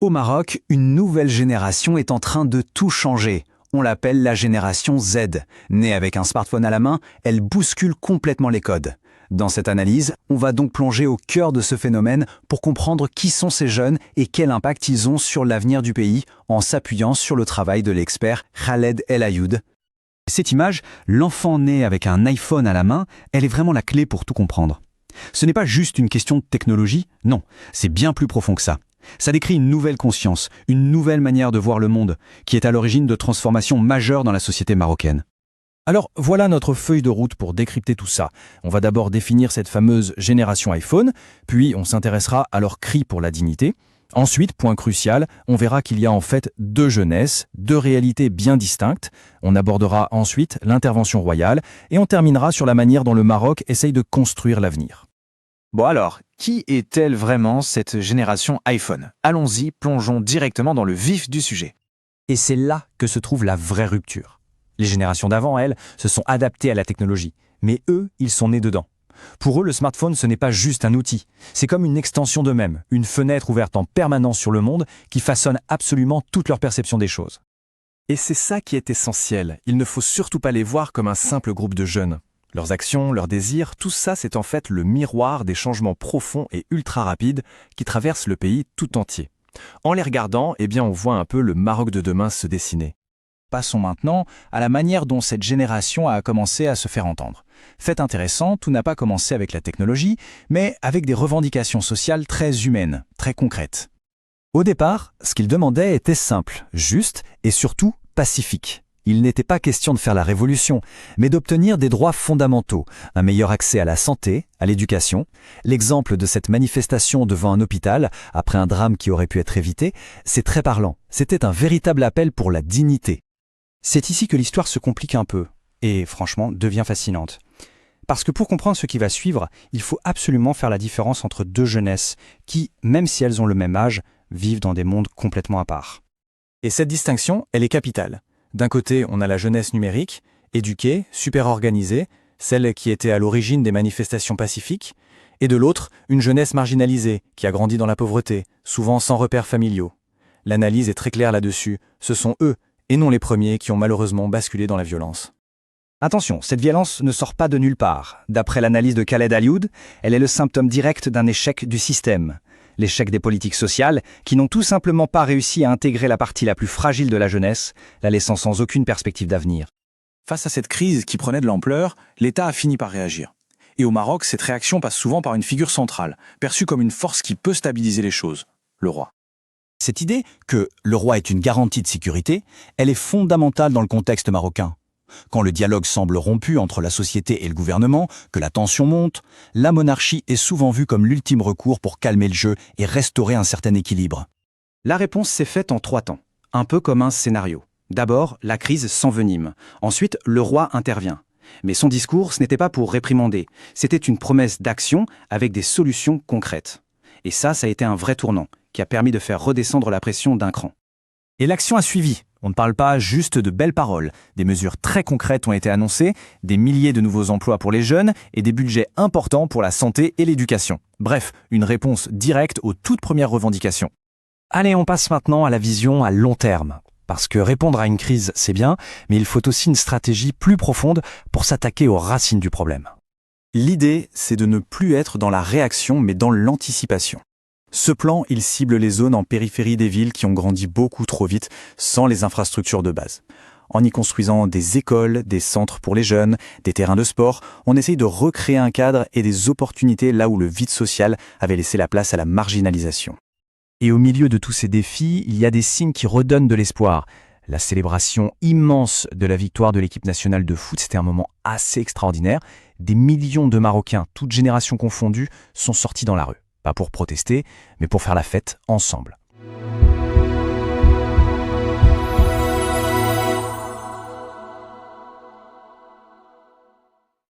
Au Maroc, une nouvelle génération est en train de tout changer. On l'appelle la génération Z. Née avec un smartphone à la main, elle bouscule complètement les codes. Dans cette analyse, on va donc plonger au cœur de ce phénomène pour comprendre qui sont ces jeunes et quel impact ils ont sur l'avenir du pays en s'appuyant sur le travail de l'expert Khaled El Ayoud. Cette image, l'enfant né avec un iPhone à la main, elle est vraiment la clé pour tout comprendre. Ce n'est pas juste une question de technologie, non, c'est bien plus profond que ça. Ça décrit une nouvelle conscience, une nouvelle manière de voir le monde, qui est à l'origine de transformations majeures dans la société marocaine. Alors voilà notre feuille de route pour décrypter tout ça. On va d'abord définir cette fameuse génération iPhone, puis on s'intéressera à leur cri pour la dignité. Ensuite, point crucial, on verra qu'il y a en fait deux jeunesses, deux réalités bien distinctes. On abordera ensuite l'intervention royale et on terminera sur la manière dont le Maroc essaye de construire l'avenir. Bon alors, qui est-elle vraiment cette génération iPhone? Allons-y, plongeons directement dans le vif du sujet. Et c'est là que se trouve la vraie rupture. Les générations d'avant, elles, se sont adaptées à la technologie, mais eux, ils sont nés dedans. Pour eux, le smartphone, ce n'est pas juste un outil, c'est comme une extension d'eux-mêmes, une fenêtre ouverte en permanence sur le monde qui façonne absolument toute leur perception des choses. Et c'est ça qui est essentiel, il ne faut surtout pas les voir comme un simple groupe de jeunes. Leurs actions, leurs désirs, tout ça c'est en fait le miroir des changements profonds et ultra rapides qui traversent le pays tout entier. En les regardant, on voit un peu le Maroc de demain se dessiner. Passons maintenant à la manière dont cette génération a commencé à se faire entendre. Fait intéressant, tout n'a pas commencé avec la technologie, mais avec des revendications sociales très humaines, très concrètes. Au départ, ce qu'ils demandaient était simple, juste et surtout pacifique. Il n'était pas question de faire la révolution, mais d'obtenir des droits fondamentaux, un meilleur accès à la santé, à l'éducation. L'exemple de cette manifestation devant un hôpital, après un drame qui aurait pu être évité, c'est très parlant. C'était un véritable appel pour la dignité. C'est ici que l'histoire se complique un peu, et franchement devient fascinante. Parce que pour comprendre ce qui va suivre, il faut absolument faire la différence entre deux jeunesses qui, même si elles ont le même âge, vivent dans des mondes complètement à part. Et cette distinction, elle est capitale. D'un côté, on a la jeunesse numérique, éduquée, super organisée, celle qui était à l'origine des manifestations pacifiques, et de l'autre, une jeunesse marginalisée, qui a grandi dans la pauvreté, souvent sans repères familiaux. L'analyse est très claire là-dessus, ce sont eux, et non les premiers, qui ont malheureusement basculé dans la violence. Attention, cette violence ne sort pas de nulle part. D'après l'analyse de Khaled El Ayoud, elle est le symptôme direct d'un échec du système. L'échec des politiques sociales qui n'ont tout simplement pas réussi à intégrer la partie la plus fragile de la jeunesse, la laissant sans aucune perspective d'avenir. Face à cette crise qui prenait de l'ampleur, l'État a fini par réagir. Et au Maroc, cette réaction passe souvent par une figure centrale, perçue comme une force qui peut stabiliser les choses, le roi. Cette idée que le roi est une garantie de sécurité, elle est fondamentale dans le contexte marocain. Quand le dialogue semble rompu entre la société et le gouvernement, que la tension monte, la monarchie est souvent vue comme l'ultime recours pour calmer le jeu et restaurer un certain équilibre. La réponse s'est faite en 3 temps, un peu comme un scénario. D'abord, la crise s'envenime. Ensuite, le roi intervient. Mais son discours, ce n'était pas pour réprimander, c'était une promesse d'action avec des solutions concrètes. Et ça a été un vrai tournant, qui a permis de faire redescendre la pression d'un cran. Et l'action a suivi. On ne parle pas juste de belles paroles. Des mesures très concrètes ont été annoncées, des milliers de nouveaux emplois pour les jeunes et des budgets importants pour la santé et l'éducation. Bref, une réponse directe aux toutes premières revendications. Allez, on passe maintenant à la vision à long terme. Parce que répondre à une crise, c'est bien, mais il faut aussi une stratégie plus profonde pour s'attaquer aux racines du problème. L'idée, c'est de ne plus être dans la réaction, mais dans l'anticipation. Ce plan, il cible les zones en périphérie des villes qui ont grandi beaucoup trop vite sans les infrastructures de base. En y construisant des écoles, des centres pour les jeunes, des terrains de sport, on essaye de recréer un cadre et des opportunités là où le vide social avait laissé la place à la marginalisation. Et au milieu de tous ces défis, il y a des signes qui redonnent de l'espoir. La célébration immense de la victoire de l'équipe nationale de foot, c'était un moment assez extraordinaire. Des millions de Marocains, toutes générations confondues, sont sortis dans la rue. Pas pour protester, mais pour faire la fête ensemble.